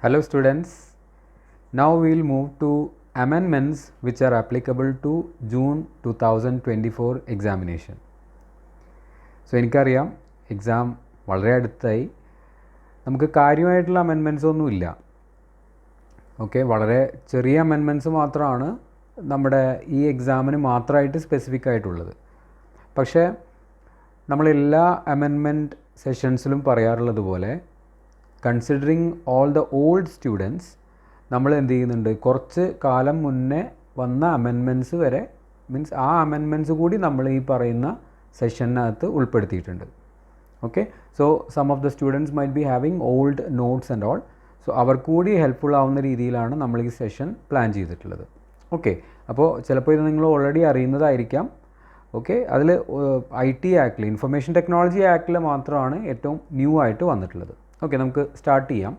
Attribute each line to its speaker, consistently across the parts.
Speaker 1: Hello students, now we will move to amendments which are applicable to June 2024 examination. So എനിക്കറിയാം exam വളരെ അടുത്തായി, നമുക്ക് കാര്യമായിട്ടുള്ള amendments ഒന്നുമില്ല. ഓക്കെ, വളരെ ചെറിയ അമെൻമെൻറ്റ്സ് മാത്രമാണ് നമ്മുടെ ഈ എക്സാമിന് മാത്രമായിട്ട് സ്പെസിഫിക് ആയിട്ടുള്ളത്. പക്ഷേ നമ്മളെല്ലാ അമെൻമെൻറ്റ് സെഷൻസിലും പറയാറുള്ളത് പോലെ considering all the old students, നമ്മൾ എന്ത് ചെയ്യുന്നുണ്ട്, കുറച്ച് കാലം മുന്നേ വന്ന അമെൻമെൻറ്റ്സ് വരെ മീൻസ് ആ അമെൻമെൻറ്റ്സ് കൂടി നമ്മൾ ഈ പറയുന്ന സെഷനകത്ത് ഉൾപ്പെടുത്തിയിട്ടുണ്ട്. Okay, so some of the students might be having old notes and all. So അവർക്ക് കൂടി ഹെൽപ്ഫുൾ ആവുന്ന രീതിയിലാണ് നമ്മൾ ഈ സെഷൻ പ്ലാൻ ചെയ്തിട്ടുള്ളത്. ഓക്കെ, അപ്പോൾ ചിലപ്പോൾ ഇത് നിങ്ങൾ ഓൾറെഡി അറിയുന്നതായിരിക്കാം. ഓക്കെ, അതിൽ IT ആക്ടിൽ, ഇൻഫർമേഷൻ ടെക്നോളജി ആക്ടിൽ മാത്രമാണ് ഏറ്റവും ന്യൂ ആയിട്ട് വന്നിട്ടുള്ളത്. ഓക്കെ, നമുക്ക് സ്റ്റാർട്ട് ചെയ്യാം.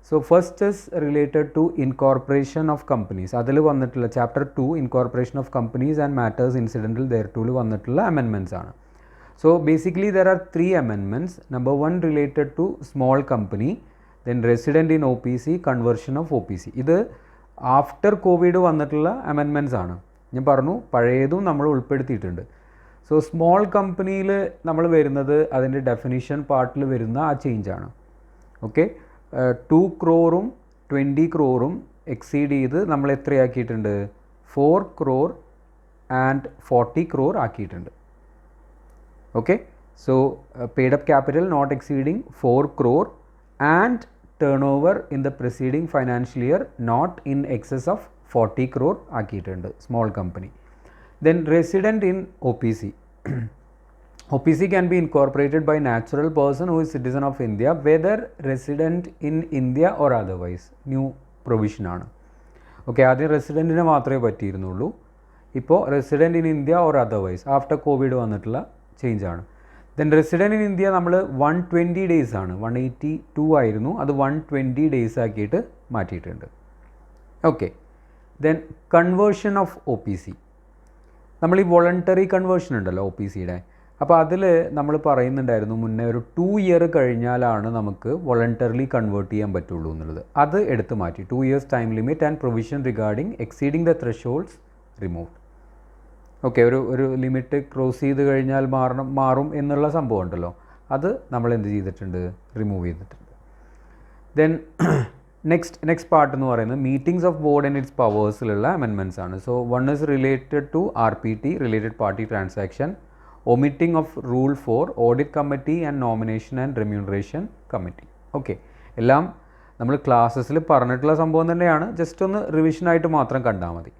Speaker 1: So first is related to incorporation of companies. അതിൽ വന്നിട്ടുള്ള chapter 2 incorporation of companies and matters incidental ദെയർടൂവിൽ വന്നിട്ടുള്ള അമെൻമെൻറ്റ്സ് ആണ്. So basically there are 3 amendments. Number 1 related to small company, then resident in OPC, conversion of OPC. ഇത് after Covid വന്നിട്ടുള്ള amendments ആണ്. ഞാൻ പറഞ്ഞു പഴയതും നമ്മൾ ഉൾപ്പെടുത്തിയിട്ടുണ്ട്. സോ സ്മോൾ കമ്പനിയിൽ നമ്മൾ വരുന്നത് അതിൻ്റെ ഡെഫിനിഷൻ പാർട്ടിൽ വരുന്ന ആ ചേഞ്ചാണ്. ഓക്കെ, 2 crore 20 crore എക്സീഡ് ചെയ്ത് നമ്മൾ എത്രയാക്കിയിട്ടുണ്ട്, 4 crore ആൻഡ് 40 crore ആക്കിയിട്ടുണ്ട്. Okay, so paid up capital not exceeding 4 crore and turn over in the preceding financial year not in excess of 40 crore ആക്കിയിട്ടുണ്ട് small company. Then resident in OPC. OPC can be incorporated by natural person who is citizen of India, whether resident in India or otherwise. New provision ആണ്. Okay, ആദ്യം റെസിഡൻറ്റിന് മാത്രമേ പറ്റിയിരുന്നുള്ളൂ. ഇപ്പോൾ resident in India or otherwise after Covid വന്നിട്ടുള്ള change ആണ്. Then resident in India നമ്മൾ 120 days ആണ്, 182 ആയിരുന്നു, അത് 120 days ആക്കിയിട്ട് മാറ്റിയിട്ടുണ്ട്. Okay, then conversion of OPC. നമ്മൾ ഈ വോളണ്ടറി കൺവേർഷൻ ഉണ്ടല്ലോ OPCയുടെ, അപ്പോൾ അതിൽ നമ്മൾ പറയുന്നുണ്ടായിരുന്നു മുന്നേ ഒരു 2 year കഴിഞ്ഞാലാണ് നമുക്ക് വോളണ്ടറിലി കൺവേർട്ട് ചെയ്യാൻ പറ്റുള്ളൂ എന്നുള്ളത്. അത് എടുത്ത് മാറ്റി. 2 years time limit and provision regarding exceeding the thresholds removed. Okay, ഒരു ലിമിറ്റ് ക്രോസ് ചെയ്ത് കഴിഞ്ഞാൽ മാറും എന്നുള്ള സംഭവം ഉണ്ടല്ലോ, അത് നമ്മൾ എന്ത് ചെയ്തിട്ടുണ്ട്, റിമൂവ് ചെയ്തിട്ടുണ്ട്. ദെൻ നെക്സ്റ്റ് പാർട്ട് എന്ന് പറയുന്നത് meetings of board and its പവേഴ്സിലുള്ള അമെൻമെൻറ്റ്സ് ആണ്. So 1 is related to RPT, related party transaction, omitting of rule 4 audit committee and nomination and remuneration committee. Okay, എല്ലാം നമ്മൾ ക്ലാസ്സസിൽ പറഞ്ഞിട്ടുള്ള സംഭവം തന്നെയാണ്, ജസ്റ്റ് ഒന്ന് റിവിഷനായിട്ട് മാത്രം കണ്ടാൽ മതി.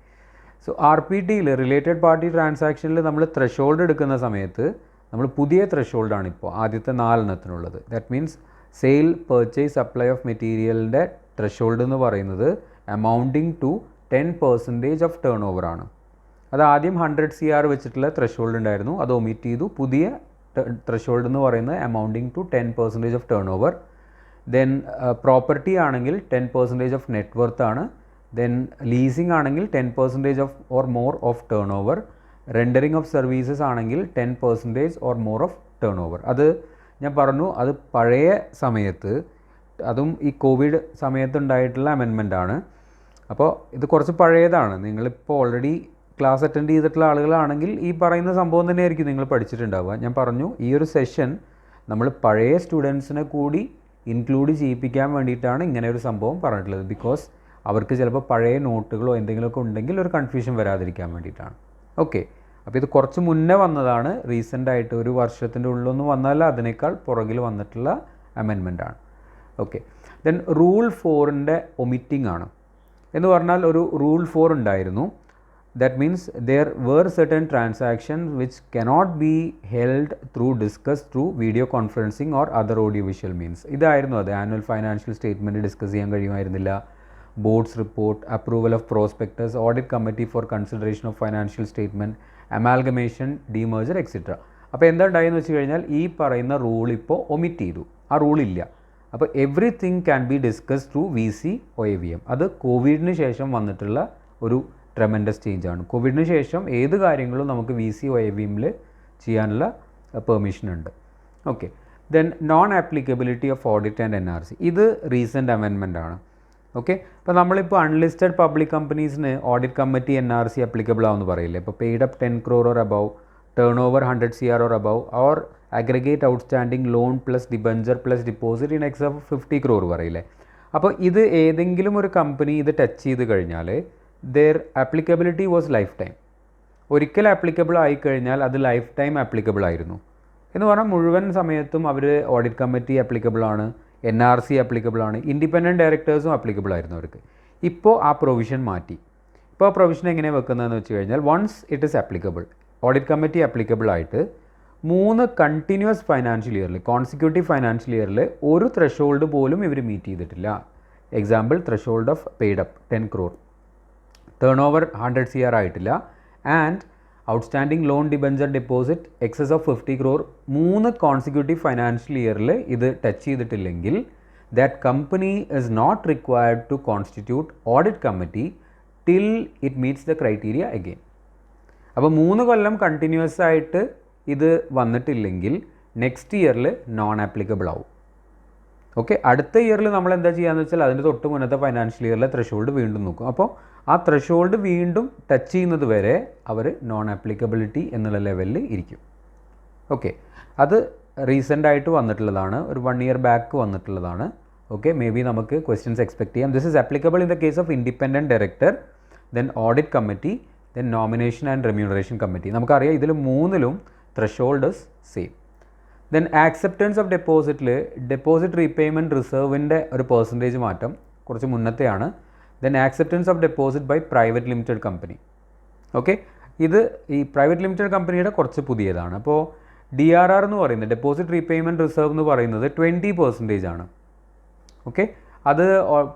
Speaker 1: സോ RPTയിൽ റിലേറ്റഡ് പാർട്ടി ട്രാൻസാക്ഷനിൽ നമ്മൾ ത്രെഷോൾഡ് എടുക്കുന്ന സമയത്ത് നമ്മൾ പുതിയ ത്രെഷോൾഡാണ് ഇപ്പോൾ ആദ്യത്തെ 4 that means sale, purchase, supply of മെറ്റീരിയലിൻ്റെ ത്രെഷോൾഡ് എന്ന് പറയുന്നത് amounting to 10% of turn over ആണ്. അത് ആദ്യം 100 CR വെച്ചിട്ടുള്ള ത്രെഷോൾഡ് ഉണ്ടായിരുന്നു, അത് ഒമിറ്റ് ചെയ്തു. പുതിയ ത്രെഷോൾഡ് എന്ന് പറയുന്നത് amounting to 10% of turn over. Then property ആണെങ്കിൽ 10% ഓഫ് നെറ്റ് വർത്ത് ആണ്. ദെൻ ലീസിംഗ് ആണെങ്കിൽ 10% of or more of turn over. Rendering of services ആണെങ്കിൽ 10% or more of turn over. അത് ഞാൻ പറഞ്ഞു, അത് പഴയ സമയത്ത്, അതും ഈ കോവിഡ് സമയത്ത് ഉണ്ടായിട്ടുള്ള അമെൻമെൻ്റ് ആണ്. അപ്പോൾ ഇത് കുറച്ച് പഴയതാണ്. നിങ്ങളിപ്പോൾ ഓൾറെഡി ക്ലാസ് അറ്റൻഡ് ചെയ്തിട്ടുള്ള ആളുകളാണെങ്കിൽ ഈ പറയുന്ന സംഭവം തന്നെയായിരിക്കും നിങ്ങൾ പഠിച്ചിട്ടുണ്ടാവുക. ഞാൻ പറഞ്ഞു ഈ ഒരു സെഷൻ നമ്മൾ പഴയ സ്റ്റുഡൻസിനെ കൂടി ഇൻക്ലൂഡ് ചെയ്യിപ്പിക്കാൻ വേണ്ടിയിട്ടാണ് ഇങ്ങനെ ഒരു സംഭവം പറഞ്ഞിട്ടുള്ളത്. ബിക്കോസ് അവർക്ക് ചിലപ്പോൾ പഴയ നോട്ടുകളോ എന്തെങ്കിലുമൊക്കെ ഉണ്ടെങ്കിൽ ഒരു കൺഫ്യൂഷൻ വരാതിരിക്കാൻ വേണ്ടിയിട്ടാണ്. ഓക്കെ, അപ്പോൾ ഇത് കുറച്ച് മുന്നേ വന്നതാണ്, റീസെൻ്റായിട്ട് ഒരു വർഷത്തിൻ്റെ ഉള്ളിലൊന്നും വന്നതല്ല, അതിനേക്കാൾ പുറകിൽ വന്നിട്ടുള്ള അമെൻമെൻ്റ് ആണ്. ഓക്കെ, ദെൻ റൂൾ 4ൻ്റെ ഒമിറ്റിംഗ് ആണ്. എന്ന് പറഞ്ഞാൽ ഒരു റൂൾ 4 ഉണ്ടായിരുന്നു. That means there were certain transactions which cannot be held through discussed through video conferencing or other audiovisual means. ഇതായിരുന്നു അത്. ആനുവൽ ഫൈനാൻഷ്യൽ സ്റ്റേറ്റ്മെൻറ്റ് ഡിസ്കസ് ചെയ്യാൻ കഴിയുമായിരുന്നില്ല, board's report, approval of prospectus, audit committee for consideration of financial statement, amalgamation, demerger etcetera. അപ്പോൾ എന്താ ഉണ്ടായെന്ന് വെച്ച് കഴിഞ്ഞാൽ ഈ പറയുന്ന റൂൾ ഇപ്പോൾ ഒമിറ്റ് ചെയ്തു, ആ റൂളില്ല. അപ്പോൾ everything can be discuss through VC OAVM. അത് കോവിഡിന് ശേഷം വന്നിട്ടുള്ള ഒരു ട്രെമൻഡസ് ചേഞ്ച് ആണ്. കോവിഡിന് ശേഷം ഏത് കാര്യങ്ങളും നമുക്ക് VC OAVMൽ ചെയ്യാനുള്ള പെർമിഷൻ ഉണ്ട്. Okay, then non applicability of audit and NRC, ഇത് റീസെൻറ്റ് അമെൻമെൻ്റ് ആണ്. ഓക്കെ, അപ്പോൾ നമ്മളിപ്പോൾ അൺലിസ്റ്റഡ് പബ്ലിക് കമ്പനീസിന് ഓഡിറ്റ് കമ്മിറ്റി NRC അപ്ലിക്കബിൾ ആവുമെന്ന് പറയില്ലേ. ഇപ്പോൾ paid up 10 crore or above, turn over 100 CR or above, or aggregate outstanding loan plus debenture plus deposit in excess of 50 crore പറയില്ലേ. അപ്പോൾ ഇത് ഏതെങ്കിലും ഒരു കമ്പനി ഇത് ടച്ച് ചെയ്ത് കഴിഞ്ഞാൽ their applicability was life time. ഒരിക്കൽ ആപ്ലിക്കബിൾ ആയിക്കഴിഞ്ഞാൽ അത് ലൈഫ് ടൈം ആപ്ലിക്കബിൾ ആയിരുന്നു എന്ന് പറഞ്ഞാൽ മുഴുവൻ സമയത്തും അവർ ഓഡിറ്റ് കമ്മിറ്റി ആപ്ലിക്കബിൾ ആണ്, NRC ആപ്ലിക്കബിൾ ആണ്, ഇൻഡിപെൻഡൻറ്റ് ഡയറക്ടേഴ്സും ആപ്ലിക്കബിൾ ആയിരുന്നു അവർക്ക്. ഇപ്പോൾ ആ പ്രൊവിഷൻ മാറ്റി. ഇപ്പോൾ ആ പ്രൊവിഷൻ എങ്ങനെയാണ് വെക്കുന്നതെന്ന് വെച്ച് കഴിഞ്ഞാൽ once it is applicable, audit committee applicable ആയിട്ട് 3 കണ്ടിന്യൂസ് ഫൈനാൻഷ്യൽ ഇയറിൽ, കോൺസിക്യൂട്ടീവ് ഫൈനാൻഷ്യൽ ഇയറിൽ ഒരു ത്രഷോൾഡ് പോലും ഇവർ മീറ്റ് ചെയ്തിട്ടില്ല. Example, threshold of paid up 10 crore, turn over 100 CR ആയിട്ടില്ല, and outstanding loan debenture deposit excess of 50 crore 3 consecutive financial ഇയറിൽ ഇത് ടച്ച് ചെയ്തിട്ടില്ലെങ്കിൽ that company is not required to constitute audit committee till it meets the criteria again. അപ്പോൾ 3 കൊല്ലം continuous ആയിട്ട് ഇത് വന്നിട്ടില്ലെങ്കിൽ next ഇയറിൽ non applicable ആവും. Okay, അടുത്ത ഇയറിൽ നമ്മൾ എന്താ ചെയ്യുകയെന്ന് വെച്ചാൽ അതിൻ്റെ തൊട്ട് മുന്നത്തെ ഫൈനാൻഷ്യൽ ഇയറിലെ ത്രഷോൾഡ് വീണ്ടും നോക്കും. അപ്പോൾ ആ ത്രഷോൾഡ് വീണ്ടും ടച്ച് ചെയ്യുന്നത് വരെ അവർ നോൺ ആപ്ലിക്കബിലിറ്റി എന്നുള്ള ലെവലിൽ ഇരിക്കും. ഓക്കെ, അത് റീസെൻ്റ് ആയിട്ട് വന്നിട്ടുള്ളതാണ്, ഒരു 1 year ബാക്ക് വന്നിട്ടുള്ളതാണ്. ഓക്കെ, മേ ബി നമുക്ക് ക്വസ്റ്റ്യൻസ് എക്സ്പെക്ട് ചെയ്യാം. This is applicable in the case of independent director, then audit committee, then nomination and remuneration committee. നമുക്കറിയാം ഇതിൽ 3ലും threshold is same. Then acceptance of ഡെപ്പോസിറ്റിൽ ഡെപ്പോസിറ്റ് റീപേയ്മെൻറ്റ് റിസർവിൻ്റെ ഒരു percentage മാറ്റം കുറച്ച് മുന്നത്തെയാണ്. Then acceptance of deposit by private limited company. Okay, ഇത് ഈ പ്രൈവറ്റ് ലിമിറ്റഡ് കമ്പനിയുടെ കുറച്ച് പുതിയതാണ്. അപ്പോൾ DRR എന്ന് പറയുന്നത് ഡെപ്പോസിറ്റ് റീപേയ്മെൻറ്റ് റിസർവ് എന്ന് പറയുന്നത് 20% ആണ്. ഓക്കെ, അത്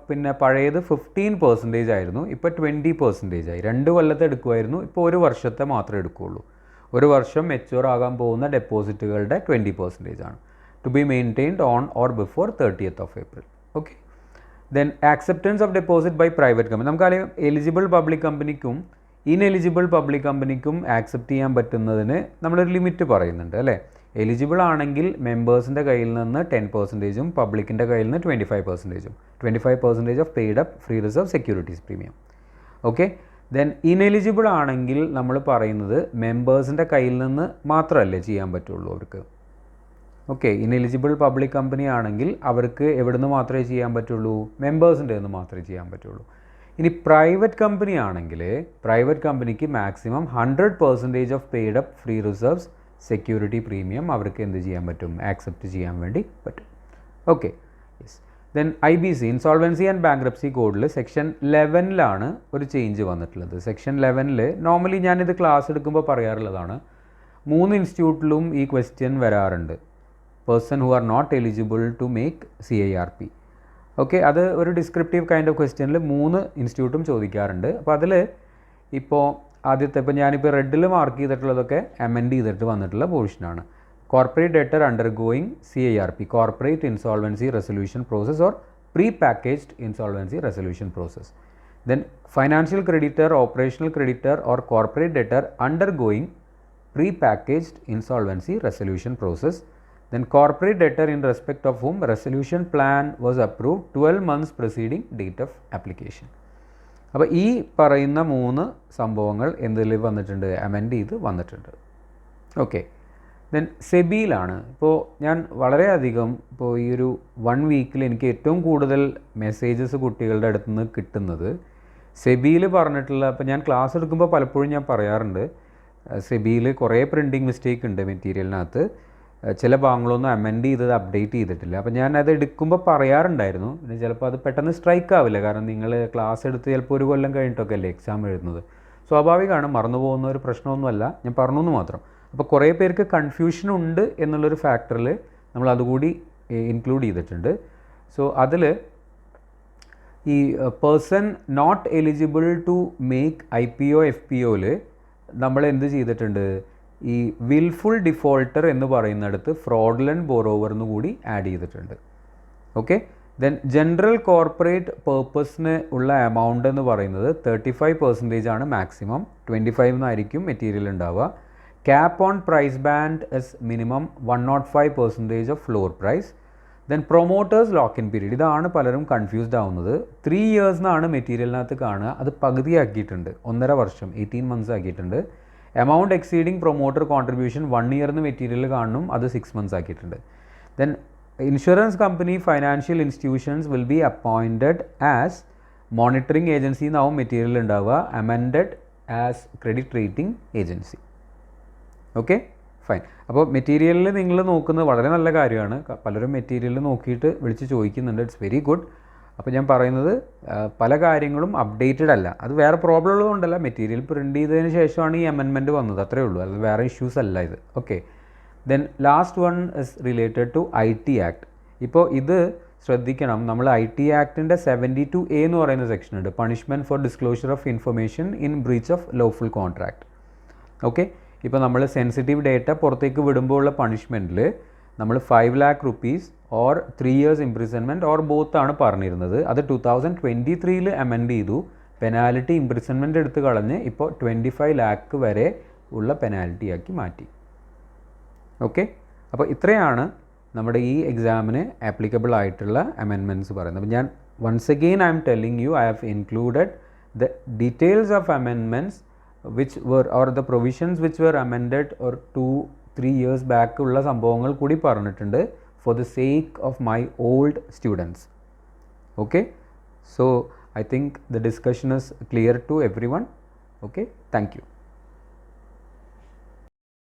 Speaker 1: പിന്നെ പഴയത് 15% ആയിരുന്നു, ഇപ്പോൾ 20% ആയി. 2 കൊല്ലത്തെ എടുക്കുമായിരുന്നു, ഇപ്പോൾ 1 വർഷത്തെ മാത്രമേ എടുക്കുകയുള്ളൂ. 1 വർഷം മെച്യൂർ ആകാൻ പോകുന്ന ഡെപ്പോസിറ്റുകളുടെ 20% ആണ്. To be maintained on or before 30th of April. Okay, then acceptance of deposit by private company. നമുക്കറിയാം എലിജിബിൾ പബ്ലിക് കമ്പനിക്കും ഇൻഎലിജിബിൾ പബ്ലിക് കമ്പനിക്കും ആക്സെപ്റ്റ് ചെയ്യാൻ പറ്റുന്നതിന് നമ്മളൊരു ലിമിറ്റ് പറയുന്നുണ്ട് അല്ലേ. എലിജിബിൾ ആണെങ്കിൽ മെമ്പേഴ്സിൻ്റെ കയ്യിൽ നിന്ന് 10%, പബ്ലിക്കിൻ്റെ കയ്യിൽ നിന്ന് 25%, 25% of paid up free reserve securities premium. Okay, then ineligible ആണെങ്കിൽ നമ്മൾ പറയുന്നത് മെമ്പേഴ്സിൻ്റെ കയ്യിൽ നിന്ന് മാത്രമല്ലേ ചെയ്യാൻ പറ്റുള്ളൂ അവർക്ക്. ഓക്കെ, ഇൻഎലിജിബിൾ പബ്ലിക് കമ്പനി ആണെങ്കിൽ അവർക്ക് എവിടെ നിന്ന് മാത്രമേ ചെയ്യാൻ പറ്റുള്ളൂ, മെമ്പേഴ്സിൻ്റെ നിന്ന് മാത്രമേ ചെയ്യാൻ പറ്റുള്ളൂ. ഇനി പ്രൈവറ്റ് കമ്പനി ആണെങ്കിൽ പ്രൈവറ്റ് കമ്പനിക്ക് maximum 100% of paid up free reserves security premium അവർക്ക് എന്ത് ചെയ്യാൻ പറ്റും, ആക്സെപ്റ്റ് ചെയ്യാൻ വേണ്ടി പറ്റും. Okay, yes. Then IBC insolvency and bankruptcy കോഡിൽ സെക്ഷൻ 11 ഒരു ചേഞ്ച് വന്നിട്ടുള്ളത്. സെക്ഷൻ 11 നോർമലി ഞാനിത് ക്ലാസ് എടുക്കുമ്പോൾ പറയാറുള്ളതാണ്, 3 ഇൻസ്റ്റിറ്റ്യൂട്ടിലും ഈ ക്വസ്റ്റ്യൻ വരാറുണ്ട്. Person who are not eligible to make CIRP. Okay, അത് ഒരു ഡിസ്ക്രിപ്റ്റീവ് കൈൻഡ് ഓഫ് ക്വസ്റ്റ്യനിൽ 3 ഇൻസ്റ്റിറ്റ്യൂട്ടും ചോദിക്കാറുണ്ട്. അപ്പോൾ അതിൽ ഇപ്പോൾ ആദ്യത്തെ ഇപ്പോൾ ഞാനിപ്പോൾ റെഡിൽ മാർക്ക് ചെയ്തിട്ടുള്ളതൊക്കെ അമെൻഡ് ചെയ്തിട്ട് വന്നിട്ടുള്ള പോർഷനാണ്. Corporate debtor undergoing CIRP, corporate insolvency resolution process or pre packaged insolvency resolution process. Then financial creditor, operational creditor or corporate debtor undergoing pre packaged insolvency resolution process. Then corporate debtor in respect of whom resolution plan was approved 12 months preceding date of application. അപ്പോൾ ഈ പറയുന്ന 3 സംഭവങ്ങൾ എന്തിൽ വന്നിട്ടുണ്ട്, amend ചെയ്ത് വന്നിട്ടുണ്ട്. Okay, then സെബിയിലാണ് ഇപ്പോൾ ഞാൻ വളരെയധികം ഇപ്പോൾ ഈ ഒരു 1 വീക്കിൽ എനിക്ക് ഏറ്റവും കൂടുതൽ മെസ്സേജസ് കുട്ടികളുടെ അടുത്ത് നിന്ന് കിട്ടുന്നത് സെബിയിൽ പറഞ്ഞിട്ടുള്ള. ഇപ്പോൾ ഞാൻ ക്ലാസ് എടുക്കുമ്പോൾ പലപ്പോഴും ഞാൻ പറയാറുണ്ട്, സെബിയിൽ കുറേ പ്രിൻറ്റിങ് മിസ്റ്റേക്ക് ഉണ്ട് മെറ്റീരിയലിനകത്ത്, ചില ഭാഗങ്ങളൊന്നും അമെൻഡ് ചെയ്തത് അപ്ഡേറ്റ് ചെയ്തിട്ടില്ല. അപ്പോൾ ഞാനത് എടുക്കുമ്പോൾ പറയാറുണ്ടായിരുന്നു. പിന്നെ ചിലപ്പോൾ അത് പെട്ടെന്ന് സ്ട്രൈക്ക് ആവില്ല, കാരണം നിങ്ങൾ ക്ലാസ് എടുത്ത് ചിലപ്പോൾ 1 കൊല്ലം കഴിഞ്ഞിട്ടൊക്കെ അല്ലേ എക്സാം എഴുതുന്നത്. സ്വാഭാവികമാണ്, മറന്നു പോകുന്ന ഒരു പ്രശ്നമൊന്നുമല്ല, ഞാൻ പറഞ്ഞു എന്ന് മാത്രം. അപ്പോൾ കുറേ പേർക്ക് കൺഫ്യൂഷൻ ഉണ്ട് എന്നുള്ളൊരു ഫാക്ടറിൽ നമ്മൾ അതുകൂടി ഇൻക്ലൂഡ് ചെയ്തിട്ടുണ്ട്. സോ അതിൽ ഈ person not eligible to make IPO FPOയിൽ നമ്മൾ എന്ത് ചെയ്തിട്ടുണ്ട്, ഈ വിൽഫുൾ ഡിഫോൾട്ടർ എന്ന് പറയുന്നിടത്ത് ഫ്രോഡുലൻറ്റ് ബോറോവർ എന്ന് കൂടി ആഡ് ചെയ്തിട്ടുണ്ട്. ഓക്കെ, ദെൻ ജനറൽ കോർപ്പറേറ്റ് പേർപ്പസിന് ഉള്ള എമൗണ്ട് എന്ന് പറയുന്നത് 35% ആണ് മാക്സിമം, 25 എന്നായിരിക്കും മെറ്റീരിയൽ ഉണ്ടാവുക. cap on price band is minimum 105% of floor price. Then promoters lock-in period. ഇതാണ് പലരും കൺഫ്യൂസ്ഡ് ആവുന്നത്. 3 years എന്നാണ് മെറ്റീരിയലിനകത്ത് കാണുക, അത് പകുതിയാക്കിയിട്ടുണ്ട്, 1.5 വർഷം 18 months ആക്കിയിട്ടുണ്ട്. Amount exceeding promoter contribution 1 year എന്ന് മെറ്റീരിയൽ കാണും, അത് 6 months ആക്കിയിട്ടുണ്ട്. Then insurance company financial institutions will be appointed as monitoring agency എന്നാവും മെറ്റീരിയൽ ഉണ്ടാവുക, amended as credit rating agency. Okay fine. അപ്പോൾ മെറ്റീരിയലിൽ നിങ്ങൾ നോക്കുന്നത് വളരെ നല്ല കാര്യമാണ്. പലരും മെറ്റീരിയൽ നോക്കിയിട്ട് വിളിച്ച് ചോദിക്കുന്നുണ്ട്, ഇറ്റ്സ് വെരി ഗുഡ്. അപ്പോൾ ഞാൻ പറയുന്നത് പല കാര്യങ്ങളും അപ്ഡേറ്റഡ് അല്ല, അത് വേറെ പ്രോബ്ലം ഉള്ളതുകൊണ്ടല്ല, മെറ്റീരിയൽ പ്രിൻറ്റ് ചെയ്തതിന് ശേഷമാണ് ഈ അമെൻമെൻറ്റ് വന്നത്, അത്രേ ഉള്ളൂ, അത് വേറെ ഇഷ്യൂസ് അല്ല ഇത്. Okay. Then last one is related to IT act. ഇപ്പോൾ ഇത് ശ്രദ്ധിക്കണം, നമ്മൾ IT ആക്ടിൻ്റെ 72A എന്ന് പറയുന്ന സെക്ഷൻ ഉണ്ട്, punishment for disclosure of information in breach of lawful contract. Okay. ഇപ്പോൾ നമ്മൾ സെൻസിറ്റീവ് ഡേറ്റ പുറത്തേക്ക് വിടുമ്പോൾ ഉള്ള പണിഷ്മെൻറ്റിൽ നമ്മൾ 5 lakh rupees or 3 years imprisonment or both ആണ് പറഞ്ഞിരുന്നത്. അത് 2023 അമെൻഡ് ചെയ്തു, പെനാൽറ്റി ഇംപ്രിസൺമെൻറ്റ് എടുത്ത് കളഞ്ഞ് ഇപ്പോൾ 25 lakh വരെ ഉള്ള പെനാൽറ്റി ആക്കി മാറ്റി. ഓക്കെ. അപ്പോൾ ഇത്രയാണ് നമ്മുടെ ഈ എക്സാമിന് ആപ്ലിക്കബിൾ ആയിട്ടുള്ള അമെൻമെൻറ്റ്സ് പറയുന്നത്. അപ്പോൾ ഞാൻ once again I am telling you, I have included the details of amendments which were or the provisions which were amended or 2-3 years back ഉള്ള സംഭവങ്ങൾ കൂടി പറഞ്ഞിട്ടുണ്ട് for the sake of my old students. Okay, so I think the discussion is clear to everyone. Okay, thank you.